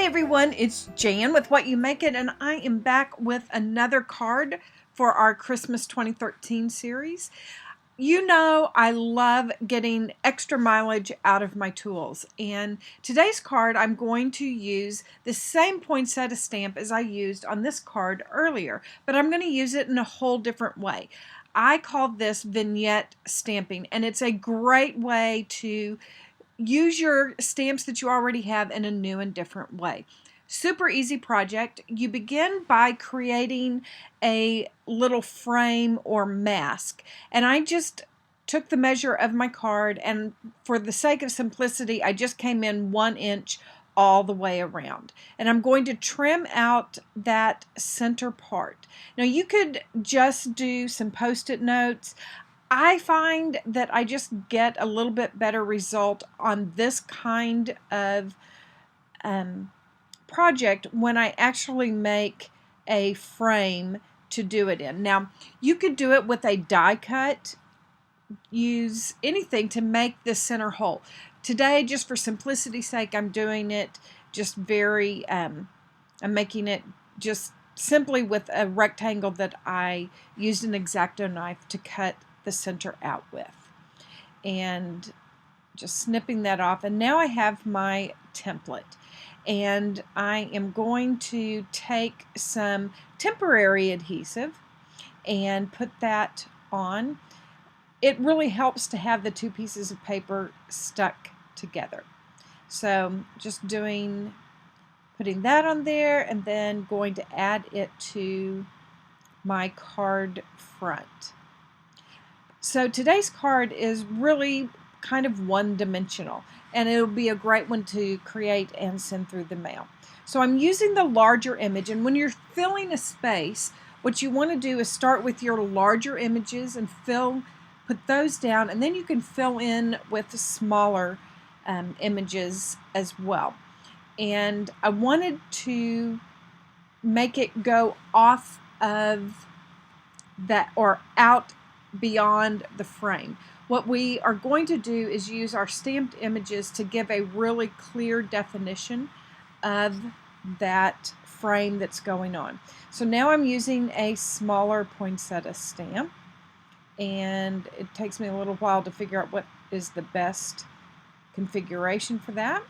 everyone, it's Jan with What You Make It, and I am back with another card for our Christmas 2013 series. You know I love getting extra mileage out of my tools, and today's card I'm going to use the same poinsettia stamp as I used on this card earlier, but I'm going to use it in a whole different way. I call this Vignette Stamping, and it's a great way to use your stamps that you already have in a new and different way. Super easy project. You begin by creating a little frame or mask, and I just took the measure of my card, and for the sake of simplicity I just came in 1 inch all the way around, and I'm going to trim out that center part. Now you could just do some post-it notes. I find that I just get a little bit better result on this kind of project when I actually make a frame to do it in. Now, you could do it with a die cut. Use anything to make the center hole. Today, just for simplicity's sake, I'm doing it just I'm making it just simply with a rectangle that I used an X-Acto knife to cut the center out with, and just snipping that off. And now I have my template, and I am going to take some temporary adhesive and put that on. It really helps to have the two pieces of paper stuck together. So just putting that on there, and then going to add it to my card front. So today's card is really kind of one-dimensional, and it'll be a great one to create and send through the mail. So I'm using the larger image, and when you're filling a space, what you want to do is start with your larger images and put those down, and then you can fill in with the smaller images as well. And I wanted to make it go off of that or out beyond the frame. What we are going to do is use our stamped images to give a really clear definition of that frame that's going on. So now I'm using a smaller poinsettia stamp, and it takes me a little while to figure out what is the best configuration for that.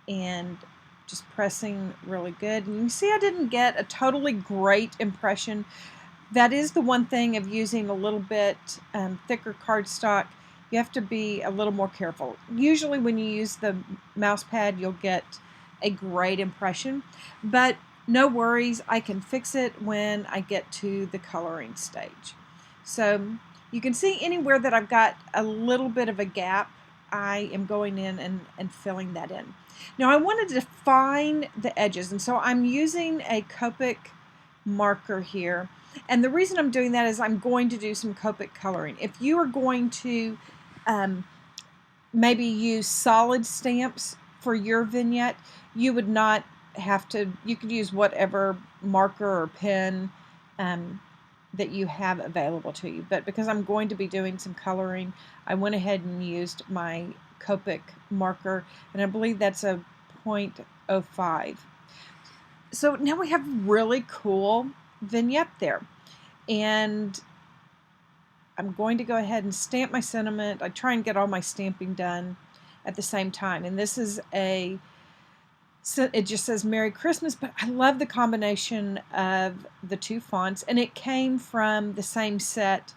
And just pressing really good. And you see I didn't get a totally great impression. That is the one thing of using a little bit thicker cardstock. You have to be a little more careful. Usually when you use the mouse pad, you'll get a great impression, but no worries, I can fix it when I get to the coloring stage. So you can see anywhere that I've got a little bit of a gap, I am going in and filling that in. Now I want to define the edges, and so I'm using a Copic marker here. And the reason I'm doing that is I'm going to do some Copic coloring. If you are going to maybe use solid stamps for your vignette, you would not have to. You could use whatever marker or pen that you have available to you. But because I'm going to be doing some coloring, I went ahead and used my Copic marker, and I believe that's a 0.05. So now we have really cool vignette there, and I'm going to go ahead and stamp my sentiment. I try and get all my stamping done at the same time, and this is it just says Merry Christmas, but I love the combination of the two fonts, and it came from the same set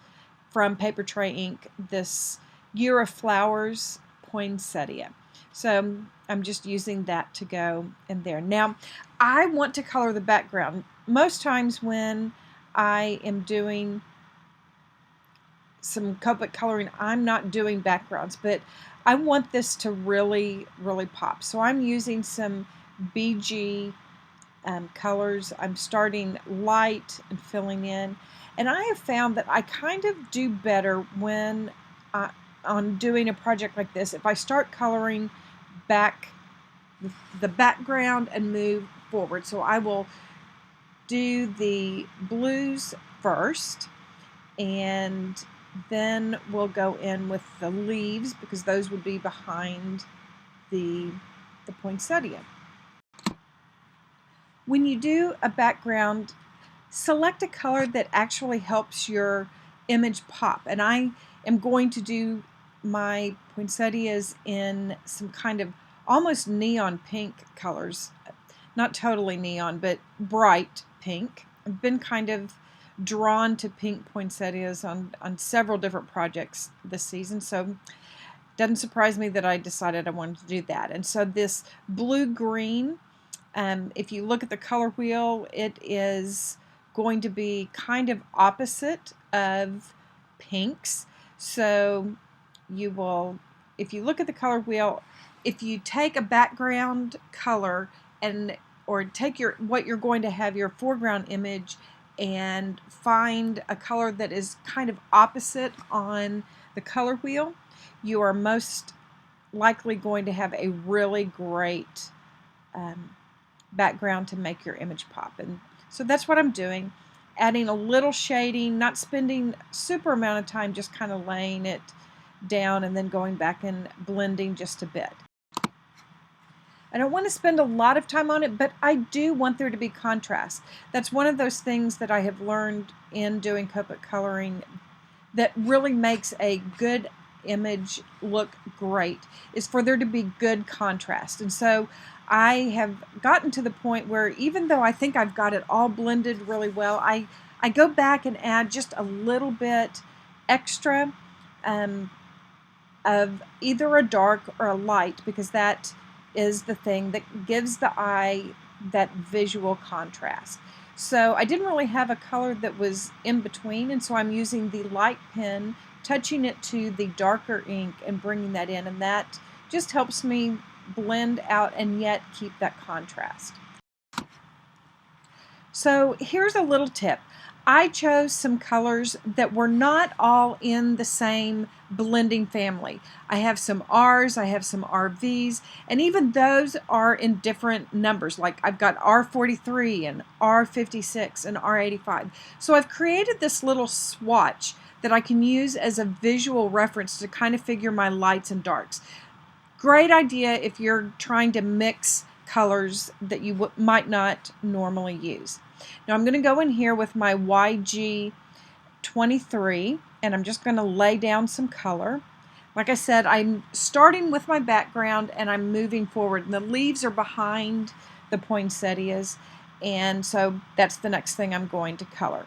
from Paper Tray Ink, this Year of Flowers poinsettia. So I'm just using that to go in there. Now I want to color the background. Most times when I am doing some Copic coloring, I'm not doing backgrounds, but I want this to really, really pop. So I'm using some BG colors. I'm starting light and filling in, and I have found that I kind of do better when on doing a project like this if I start coloring back the background and move forward. So I will do the blues first, and then we'll go in with the leaves because those would be behind the the poinsettia. When you do a background, select a color that actually helps your image pop. And I am going to do my poinsettias in some kind of almost neon pink colors. Not totally neon, but bright pink. I've been kind of drawn to pink poinsettias on several different projects this season, so it doesn't surprise me that I decided I wanted to do that. And so this blue-green, if you look at the color wheel, it is going to be kind of opposite of pinks. So you will, if you look at the color wheel, if you take a background color or take what you're going to have your foreground image and find a color that is kind of opposite on the color wheel, you are most likely going to have a really great background to make your image pop. And so that's what I'm doing, adding a little shading, not spending super amount of time, just kind of laying it down and then going back and blending just a bit. I don't want to spend a lot of time on it, but I do want there to be contrast. That's one of those things that I have learned in doing Copic coloring that really makes a good image look great, is for there to be good contrast. And so I have gotten to the point where even though I think I've got it all blended really well, I go back and add just a little bit extra of either a dark or a light, because that is the thing that gives the eye that visual contrast. So I didn't really have a color that was in between, and so I'm using the light pen, touching it to the darker ink and bringing that in, and that just helps me blend out and yet keep that contrast. So here's a little tip. I chose some colors that were not all in the same blending family. I have some R's, I have some RVs, and even those are in different numbers. Like I've got R43 and R56 and R85. So I've created this little swatch that I can use as a visual reference to kind of figure my lights and darks. Great idea if you're trying to mix colors that you might not normally use. Now I'm going to go in here with my YG23 and I'm just going to lay down some color. Like I said, I'm starting with my background and I'm moving forward, and the leaves are behind the poinsettias, and so that's the next thing I'm going to color.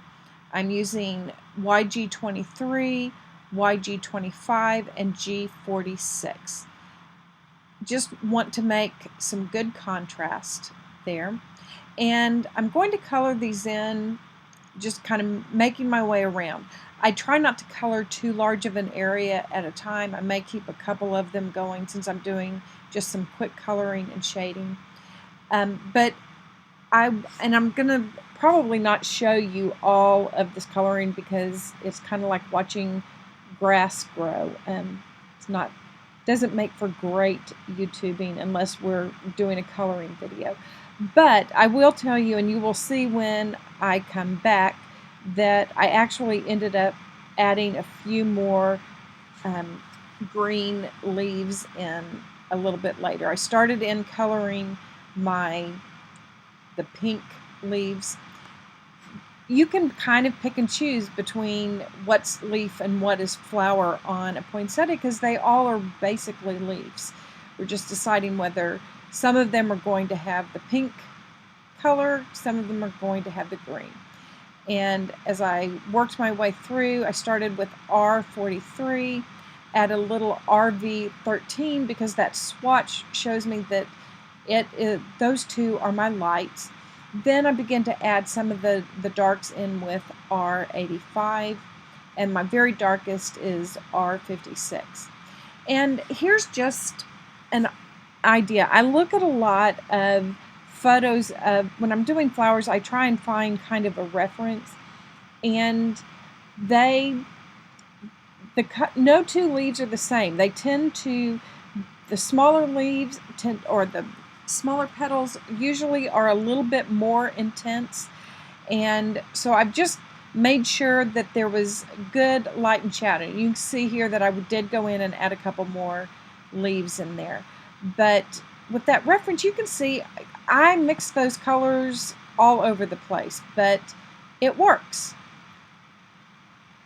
I'm using YG23, YG25, and G46. Just want to make some good contrast there. And I'm going to color these in, just kind of making my way around. I try not to color too large of an area at a time. I may keep a couple of them going since I'm doing just some quick coloring and shading. But I'm going to probably not show you all of this coloring because it's kind of like watching grass grow. Doesn't make for great YouTubing unless we're doing a coloring video. But I will tell you, and you will see when I come back, that I actually ended up adding a few more green leaves in a little bit later. I started in coloring the pink leaves. You can kind of pick and choose between what's leaf and what is flower on a poinsettia because they all are basically leaves. We're just deciding whether some of them are going to have the pink color, some of them are going to have the green. And as I worked my way through, I started with R43, add a little RV13 because that swatch shows me that those two are my lights. Then I begin to add some of the darks in with R85, and my very darkest is R56. And here's just an idea. I look at a lot of photos of, when I'm doing flowers, I try and find kind of a reference, and no two leaves are the same. They tend to, the smaller leaves or the smaller petals usually are a little bit more intense, and so I've just made sure that there was good light and shadow. You can see here that I did go in and add a couple more leaves in there, but with that reference, you can see I mixed those colors all over the place, but it works.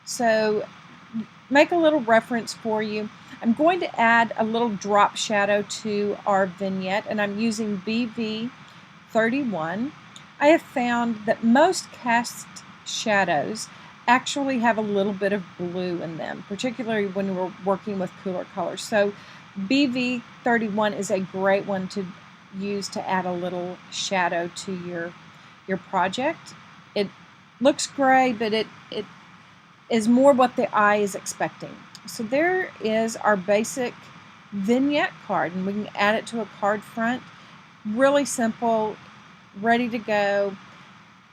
So make a little reference for you. I'm going to add a little drop shadow to our vignette, and I'm using BV31. I have found that most cast shadows actually have a little bit of blue in them, particularly when we're working with cooler colors. So BV31 is a great one to use to add a little shadow to your project. It looks gray, but it is more what the eye is expecting. So there is our basic vignette card, and we can add it to a card front. Really simple, ready to go.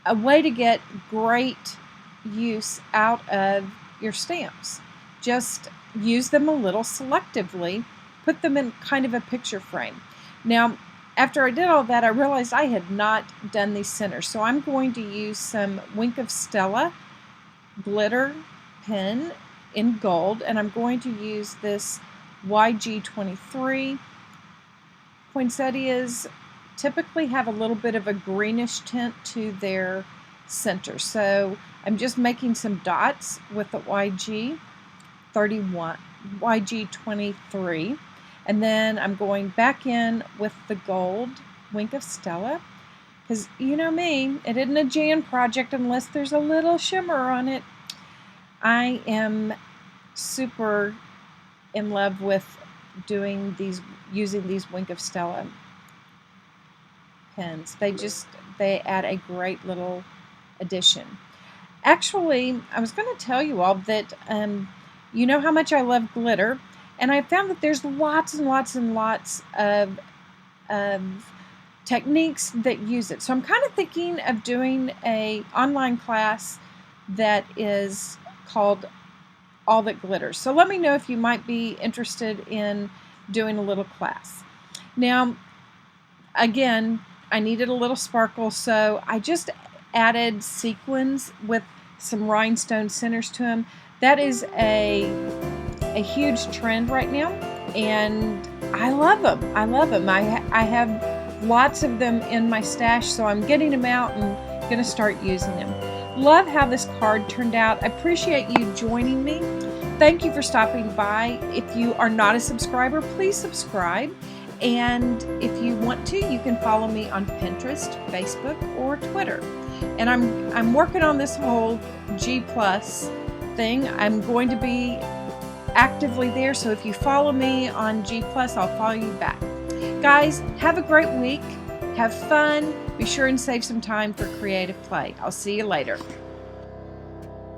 A way to get great use out of your stamps. Just use them a little selectively. Put them in kind of a picture frame. Now, after I did all that, I realized I had not done these centers. So I'm going to use some Wink of Stella glitter pen in gold, and I'm going to use this YG23. Poinsettias typically have a little bit of a greenish tint to their center, so I'm just making some dots with the YG23, and then I'm going back in with the gold Wink of Stella, because you know me, it isn't a Jann project unless there's a little shimmer on it. I am super in love with using these Wink of Stella pens. They add a great little addition. Actually, I was going to tell you all that you know how much I love glitter, and I found that there's lots and lots and lots of techniques that use it. So I'm kind of thinking of doing an online class that is called All That Glitters. So let me know if you might be interested in doing a little class. Now, again, I needed a little sparkle, so I just added sequins with some rhinestone centers to them. That is a huge trend right now, and I love them. I love them. I have lots of them in my stash, so I'm getting them out and going to start using them. Love how this card turned out. I appreciate you joining me. Thank you for stopping by. If you are not a subscriber, please subscribe. And if you want to, you can follow me on Pinterest, Facebook, or Twitter. And I'm working on this whole G+ thing. I'm going to be actively there, so if you follow me on G+, I'll follow you back. Guys, have a great week. Have fun. Be sure and save some time for creative play. I'll see you later.